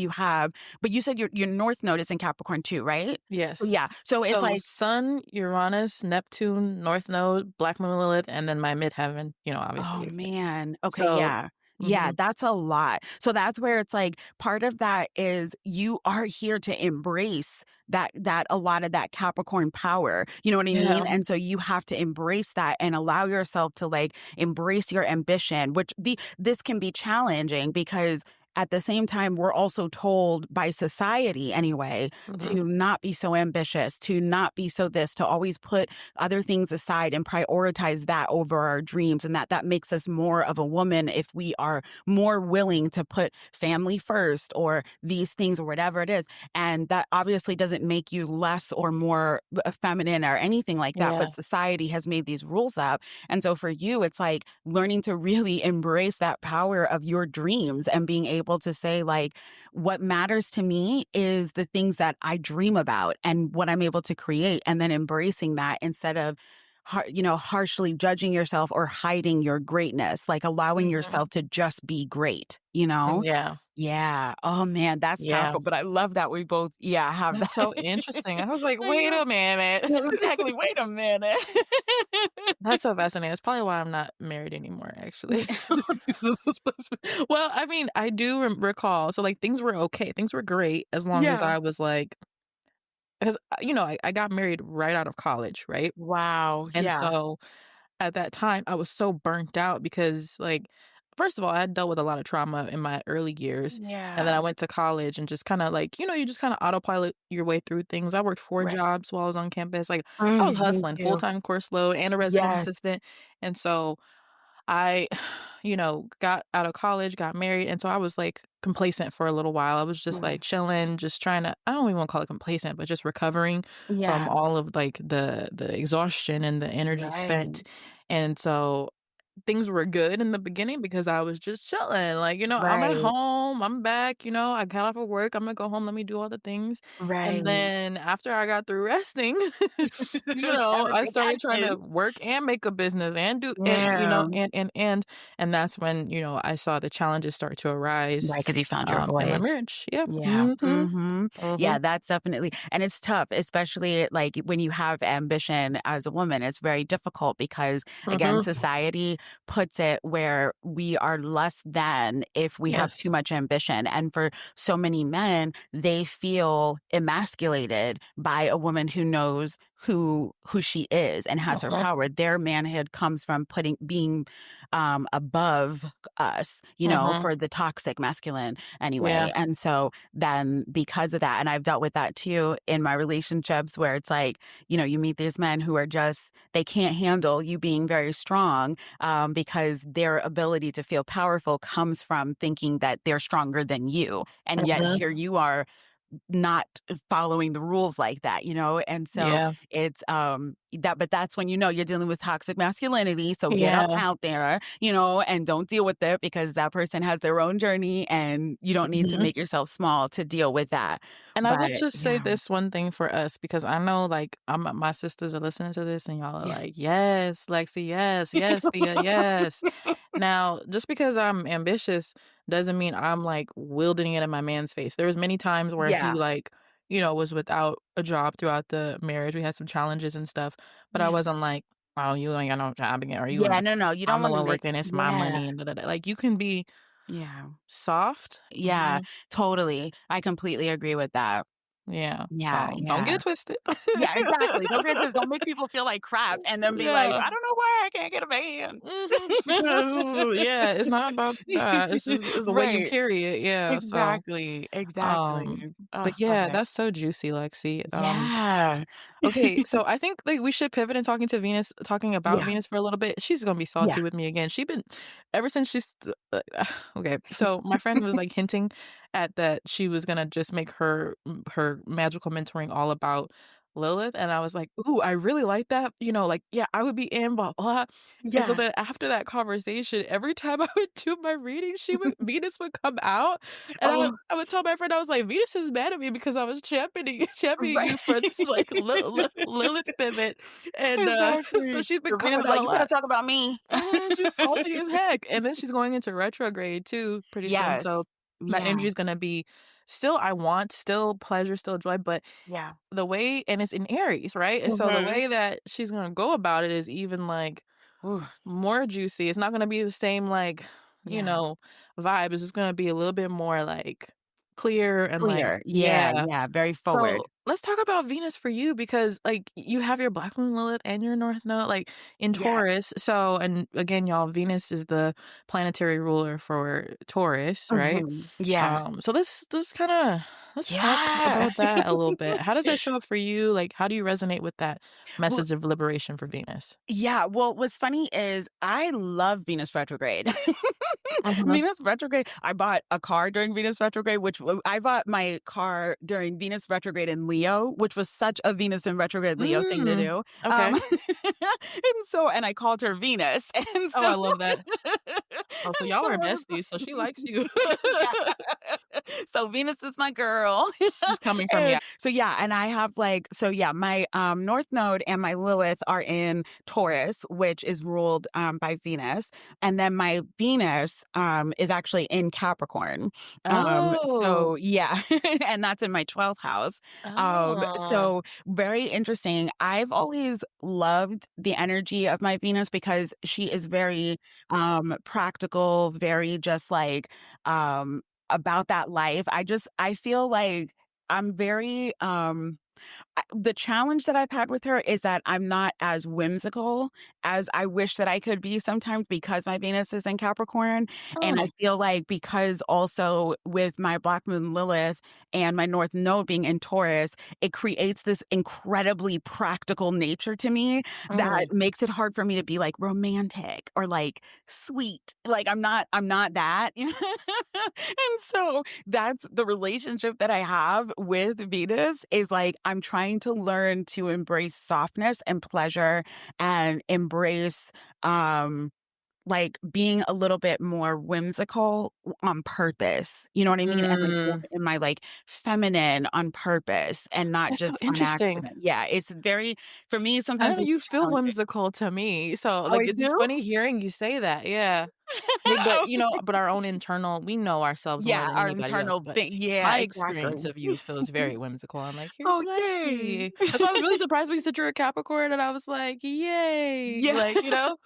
but you said your North Node is in Capricorn too, right? So Yes. yeah. So it's So like, Sun, Uranus, Neptune, North Node, Black Moon Lilith, and then my midheaven, obviously oh, is it. man. Okay, So yeah. Yeah, mhm. that's a lot. So that's where it's like part of that is you are here to embrace that a lot of that Capricorn power. You know what I mean? Yeah. And so you have to embrace that and allow yourself to like embrace your ambition, which this can be challenging because at the same time we're also told by society anyway Mhm. to not be so ambitious, to not be so this, to always put other things aside and prioritize that over our dreams, and that makes us more of a woman if we are more willing to put family first or these things or whatever it is. And that obviously doesn't make you less or more feminine or anything like that, Yeah. but society has made these rules up. And so for you it's like learning to really embrace that power of your dreams and being able to say like what matters to me is the things that I dream about and what I'm able to create, and then embracing that instead of harshly judging yourself or hiding your greatness, like allowing Mhm. yourself to just be great. Yeah. Yeah. Oh man, that's Yeah. powerful. But I love that we both, yeah, have That's that. so interesting. I was like, I "Wait know. a minute." Yeah, exactly. Wait a minute. That's so fascinating. That's probably why I'm not married anymore, actually. Because of those placements. Well, I mean, I do recall so, like, things were okay. Things were great as long as Yeah. I was, like 'cause, I got married right out of college, right? Wow. And Yeah. so, at that time, I was so burnt out because, like, first of all, I had dealt with a lot of trauma in my early years, and then Yeah. I went to college and just kinda, like, you just kinda autopilot your way through things. I worked 4 Right. jobs while I was on campus, like, I was Me hustling, too. full-time course load and a resident Yes. assistant, and so I, got out of college, got married, and so I was, like, complacent for a little while. I was just, Yeah. like, chilling, just trying to I don't even wanna call it complacent, but just recovering from Yeah. all of, like, the exhaustion and the energy Right. spent, and so things were good in the beginning because I was just chilling. Like, I'm at Right. home, I'm back, I got off of work, I'm gonna go home, let me do all the things. And Right. then after I got through resting, I Everything started trying to happened. work and make a business and do and Yeah. and that's when, I saw the challenges start to arise Right, 'cause you found your in my voice. marriage. Yeah. Yeah. Mhm. Mhm. Mhm. Yeah, that's definitely and it's tough, especially, like, when you have ambition as a woman, it's very difficult because, again, Mhm. society puts it where we are less than if we have Yes. too much ambition, and for so many men, they feel emasculated by a woman who knows who she is and has her Uh-huh. power. Their manhood comes from being, above us, Mhm. for the toxic masculine Yeah. anyway. And so then because of that, and I've dealt with that too in my relationships where it's like, you meet these men who are just, they can't handle you being very strong because their ability to feel powerful comes from thinking that they're stronger than you. And yet Mhm. here you are not following the rules like that, and so Yeah. it's but that's when you're dealing with toxic masculinity, so get up Yeah. out there, and don't deal with it because that person has their own journey and you don't need to Mhm. make yourself small to deal with that. And I will But just say yeah. this one thing for us because I know, like, my sisters are listening to this and y'all are Yeah. like, "Yes, Lexi, yes, yes, Thea, yes." Now, just because I'm ambitious doesn't mean I'm, like, wielding it in my man's face. There was many times where he, Yeah. like, was without a job throughout the marriage. We had some challenges and stuff, but I Yeah. wasn't like, "Oh, you ain't got no job again," or "You Yeah, wanna no, no, you don't I'm the want to one make working, it's my yeah. money," and da da da. Like, you can be Yeah. soft. Yeah, totally. I completely agree with that. Yeah, Yeah, so don't get yeah. it twisted. Yeah, exactly. Don't get this. Don't make people feel like crap and then be like, Yeah. I don't know why I can't get a man. Mhm, because yeah, it's not about that, it's the way you Right. carry it, yeah, so, Exactly. um, Exactly. Oh, but love yeah, it. that's so juicy, Lexi, Yeah. okay, so I think, like, we should pivot in talking about Yeah. Venus for a little bit. She's gonna be Yeah. salty with me again. She been ever since she's okay, so my friend was, like, hinting at that she was gonna just make her magical mentoring all about Lilith, and I was like, "Ooh, I really like that," like, "Yeah, I would be in blah, blah," and so Yeah. then after that conversation, every time I would do my reading, she would Venus would come out, and I would Oh, I would tell my friend, I was like, "Venus is mad at me because I was championing championing right. you for this, like, Lilith pivot," and, so Exactly. she's been Serena's coming out like, a you better lot. talk about me. She's salty as heck, and then she's going into retrograde too pretty soon, so Yes. my Yeah. energy is gonna be still pleasure, still joy, but Yeah. the way and it's in Aries, right? And so the Mhm. way that she's gonna go about it is even, like, Ooh, more juicy. It's not gonna be the same, like, you yeah. know, vibe. It's just gonna be a little bit more, like, clear and, like Clear. Yeah, yeah. yeah, very So, forward. let's talk about Venus for you because, like, you have your Black Moon Lilith and your North Node, like, in Yeah. Taurus. So and again, y'all, Venus is the planetary ruler for Taurus, right? Mhm. Yeah. So let's kinda let's talk Yeah. about that a little bit. How does that show up for you? Like, how do you resonate with that Well, message of liberation for Venus? yeah, well, what's funny is I love Venus retrograde. Mhm. Venus retrograde, I bought a car during Venus retrograde, I bought my car during Venus retrograde in Leo, which was such a Venus in retrograde Leo thing to Mm. do. Okay. And I called her Venus. And Oh, so I love that. Oh, so and y'all so are I was besties, so she likes you. yeah. So Venus is my girl. She's coming from And ya. so yeah, and I have my North Node and my Lilith are in Taurus, which is ruled by Venus. And then my Venus is actually in Capricorn. Oh. So yeah, and that's in my 12th house. Oh. So very interesting. I've always loved the energy of my Venus because she is very practical, very just like about that life. I feel like I'm very the challenge that I've had with her is that I'm not as whimsical as I wish that I could be sometimes because my Venus is in Capricorn. And I Mm. feel like because also with my Black Moon Lilith and my North Node being in Taurus, it creates this incredibly practical nature to me that Mhm. makes it hard for me to be like romantic or like sweet. Like I'm not that. And so that's the relationship that I have with Venus is like I'm trying to learn to embrace softness and pleasure and embrace um like being a little bit more whimsical on purpose. You know what I mean? And like more Mm. in my like feminine on purpose and not That's so just on interesting. accident. Yeah, it's very for me None sometimes of it's you feel challenging. whimsical to me, so, Oh, like, I it's just do? funny hearing you say that, yeah. Like, but, Oh, you know, but our own internal we know ourselves more yeah, than our anybody else, internal but thing. Yeah, my experience exactly. of you feels very whimsical. I'm like, "Here's Oh, yay. Lexi." That's why I was really surprised when you said you're a Capricorn, and I was like, "Yay." Yeah. Like, you know?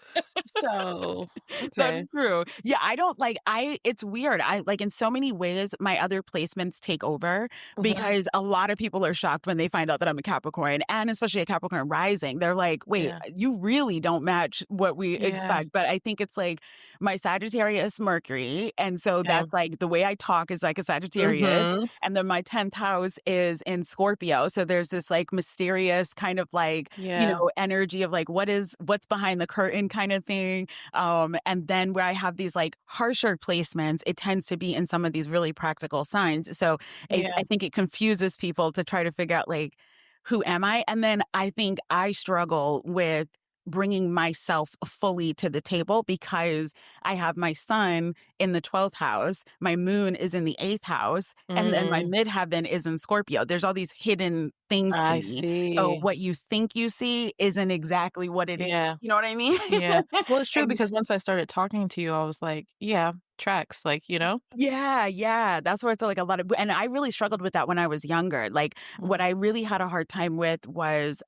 So, That's okay. true. Yeah, I don't like I it's weird. I like in so many ways my other placements take over Mhm. because a lot of people are shocked when they find out that I'm a Capricorn and especially a Capricorn rising. They're like, "Wait, Yeah. you really don't match what we Yeah. expect." But I think it's like my Sagittarius Mercury, and so Okay. that's like the way I talk is like a Sagittarius, Mhm. and then my 10th house is in Scorpio. So there's this like mysterious kind of like, Yeah. energy of like what's behind the curtain kind of thing. And then where I have these like harsher placements, it tends to be in some of these really practical signs. So I Yeah. think it confuses people to try to figure out like, who am I? And then I think I struggle with bringing myself fully to the table because I have my sun in the 12th house, my moon is in the 8th house, and then my Mm. midheaven is in Scorpio. There's all these hidden things to I me. So see. what you think you see isn't exactly what it is. Yeah. You know what I mean? Yeah. Well, it's true And because once I started talking to you, I was like, "Yeah, tracks." Like, you know? yeah, yeah, that's where it's like a lot of and I really struggled with that when I was younger. Like, what Mhm. I really had a hard time with was,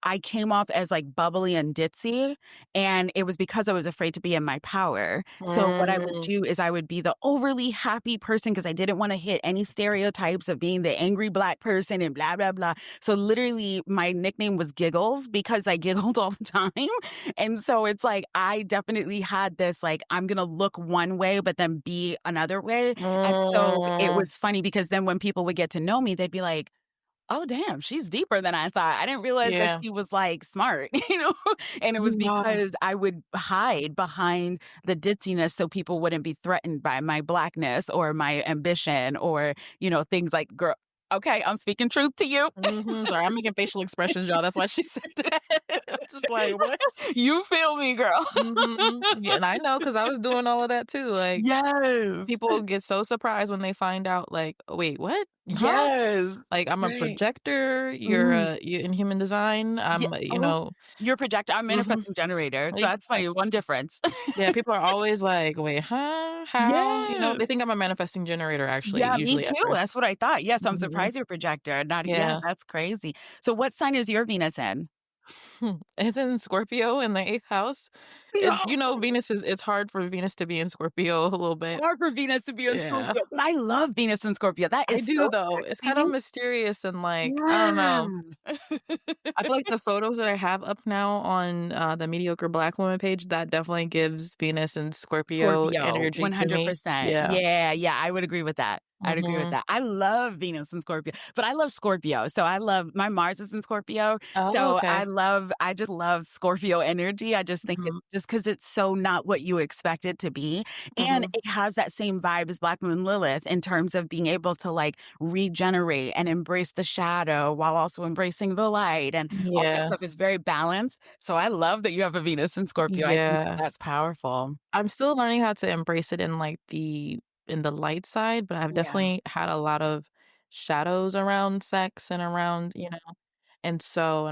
I came off as, like, bubbly and ditzy, and it was because I was afraid to be in my power. So what I would Mm. do is I would be the overly happy person because I didn't wanna hit any stereotypes of being the angry Black person and blah, blah, blah. So literally, my nickname was Giggles because I giggled all the time. And so it's like I definitely had this like I'm gonna look one way but then be another way. And so it Mm. was funny because then when people would get to know me, they'd be like, "Oh damn, she's deeper than I thought. I didn't realize that Yeah. she was like smart," you know? And it was Yeah. because I would hide behind the ditziness so people wouldn't be threatened by my blackness or my ambition or, things like girl okay, I'm speaking truth to you. Mhm. Sorry, I'm making facial expressions, y'all. That's why she said that. I'm just like, "What?" You feel me, girl. Mhm. Yeah, and I know because I was doing all of that too, like, Yes. people get so surprised when they find out, like, "Wait, what? Huh?" Yes. Like, I'm a Right. projector, Mhm. you in human design, Yeah. you Oh, know. you're projector. I'm Mhm. manifesting generator. So that's funny. Exactly. One difference. Yeah, people are always like, "Wait, huh? How?" You know, Yes. they think I'm a manifesting generator actually, Yeah, me usually at too. That's first. what I thought. Yes, I'm Mhm. surprised you're projector. Not yeah, Yeah. that's crazy. So what sign is your Venus in? It's in Scorpio in the 8th house. No. Venus is it's hard for Venus to be in Scorpio a little bit. Hard for Venus to be in Yeah. Scorpio. But I love Venus and Scorpio. That I is do so though. It's sexy. kind of mysterious and, like, I don't Yeah. know. I feel like the photos that I have up now on, the Mediocre Black Woman page, that definitely gives Venus and Scorpio Scorpio, energy to me. 100%. Yeah. Yeah, yeah, I would agree with that. I'd agree with Mhm. that. I love Venus and Scorpio, but I love Scorpio. So I love my Mars is in Scorpio. Oh, So okay. I just love Scorpio energy. I just think it Mhm. just because it's so not what you expect it to be. And Mhm. it has that same vibe as Black Moon Lilith in terms of being able to like regenerate and embrace the shadow while also embracing the light and all that Yeah. stuff is very balanced. So I love that you have a Venus in Scorpio. I think Yeah. that's powerful. I'm still learning how to embrace it in, like, the light side, but I've Yeah. definitely had a lot of shadows around sex and around, and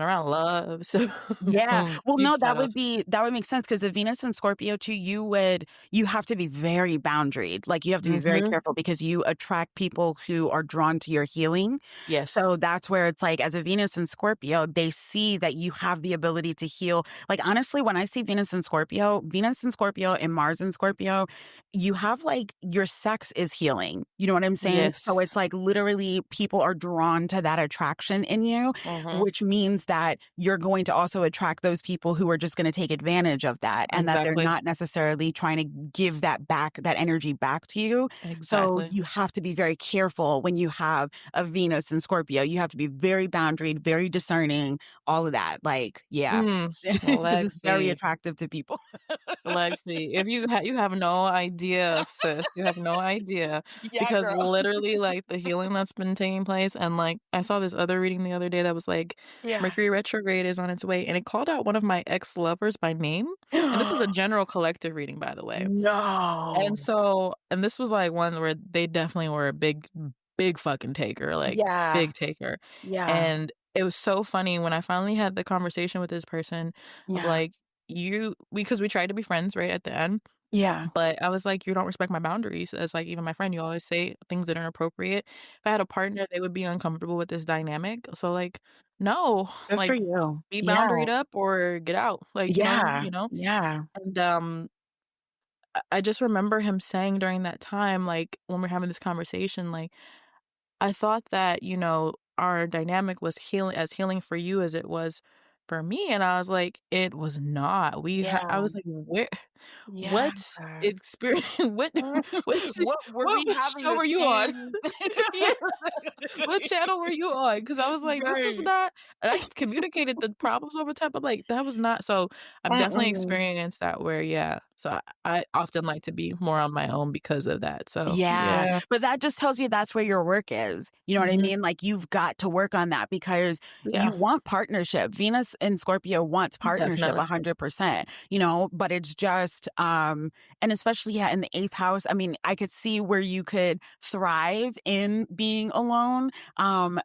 around love, so Yeah. Well, deep no, shadows. that would make sense because the Venus and Scorpio too, you have to be very boundaried. Like you have to be very Mhm. careful because you attract people who are drawn to your healing. Yes. So that's where it's like as a Venus and Scorpio, they see that you have the ability to heal. Like honestly, when I see Venus and Scorpio and Mars and Scorpio, you have like your sex is healing. You know what I'm saying? So Yes. it's like literally people are drawn to that attraction in you, Mhm. which means that you're going to also attract those people who are just going to take advantage of that and that they're Exactly. not necessarily trying to give that energy back to you. So Exactly. you have to be very careful when you have a Venus and Scorpio. You have to be very boundaried, very discerning, all of that. Like, yeah. Mm. Because it's very Lexi. attractive to people. Lexi, if you have no idea, sis, you have no idea, Yeah, because girl. literally, like, the healing that's been taking place and, like, I saw this other reading the other day that was like, like Yeah. Mercury retrograde is on its way, and it called out one of my ex-lovers by name, and this was a general collective reading, by the way. No. And this was, like, one where they definitely were a big fucking taker, like, Yeah. big taker, Yeah. and it was so funny when I finally had the conversation with this person of, Yeah. like, "You" because we tried to be friends, right, at the end, Yeah. but I was like, "You don't respect my boundaries as, like, even my friend, you always say things that are inappropriate." If I had a partner, they would be uncomfortable with this dynamic, so, like, no, Good for like, you. be Yeah. boundaried up or get out, like, Yeah. you know? Yeah. And, I just remember him saying during that time, like, when we're having this conversation, like, "I thought that, our dynamic was healing for you as it was for me," and I was like, "It was not." I Yeah. was like, "Where Yeah. what experience what Were what we having show the were you on?" same Yeah. What channel were you on? Because I was like, "This was Right. not," and I communicated the problems over time, I'm like, "That was not," so I've definitely Mm-mm. experienced that where, yeah, so I often like to be more on my own because of that, so Yeah, yeah. but that just tells you that's where your work is. You know what I Mhm. mean? Like, you've got to work on that because Yeah, you want partnership. Venus in Scorpio wants partnership definitely. 100%, but it's just, and especially, yeah, in the 8th house, I mean, I could see where you could thrive in being alone.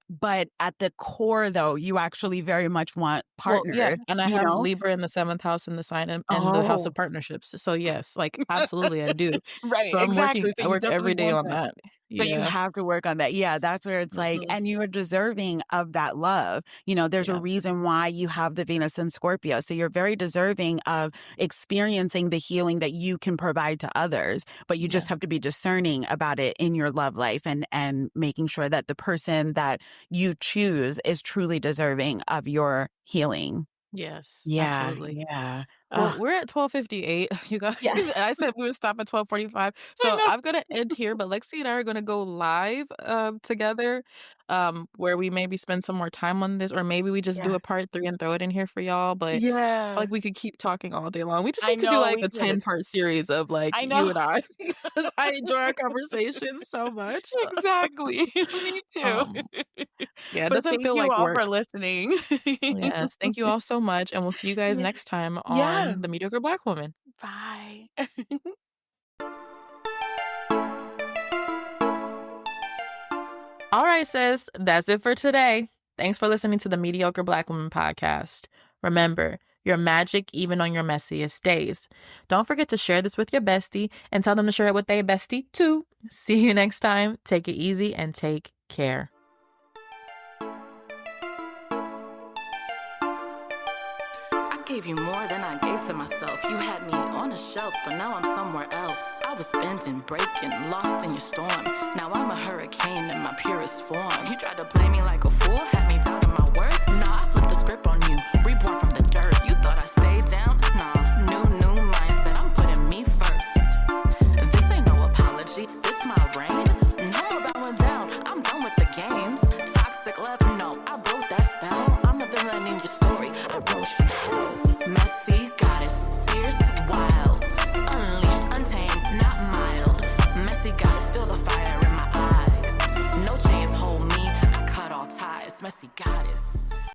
But at the core, though, you actually very much want Well, yeah, partner, and I you have know? Libra in the 7th house in the sign and the house Oh, of partnerships, so yes, like, absolutely, I do. right, So exactly. So I you work definitely every day want on that. that. So you Yeah. have to work on that. Yeah, that's where it's like, Mhm. and you are deserving of that love. There's a Yeah, reason why you have the Venus in Scorpio. So you're very deserving of experiencing the healing that you can provide to others, but you yeah. just have to be discerning about it in your love life and making sure that the person that you choose is truly deserving of your healing. Yes, Yeah, absolutely. yeah. Well, Ugh, we're at 12:58, you guys. yeah. I said we would stop at 12:45, I so know. I'm gonna end here, but Lexi and I are gonna go live, together, where we maybe spend some more time on this, or maybe we just do Yeah. a part 3 and throw it in here for y'all, but I feel Yeah. like we could keep talking all day long. We just I need to do, know like, we a could. 10-part series of, like, I you know. and I because I enjoy our conversations so much. Exactly. Me too. Um, yeah, it But doesn't thank feel you like all for work. listening. Yes, thank you all so much, and we'll see you guys Yeah. next time Yeah. on The Mediocre Black Woman. Bye. All right, sis, that's it for today. Thanks for listening to the Mediocre Black Woman podcast. Remember, you're magic even on your messiest days. Don't forget to share this with your bestie and tell them to share it with their bestie too. See you next time. Take it easy and take care. I gave you more than I gave to myself. You had me on a shelf, but now I'm somewhere else. I was bending, breaking, lost in your storm. Now I'm a hurricane in my purest form. You tried to play me like a fool, had me doubting my worth. Nah, I flipped the script on you, reborn from the dirt. You thought I stayed down? Nah, new mindset, I'm putting me first. This ain't no apology, this my reign. No more bowing down, I'm done with the games. Toxic love, no, I broke that spell. I'm the villain in your story, I rose from hell. Messy goddess, fierce, wild, unleashed, untamed, not mild. Messy goddess, feel the fire in my eyes. No chains hold me, I cut all ties. Messy goddess.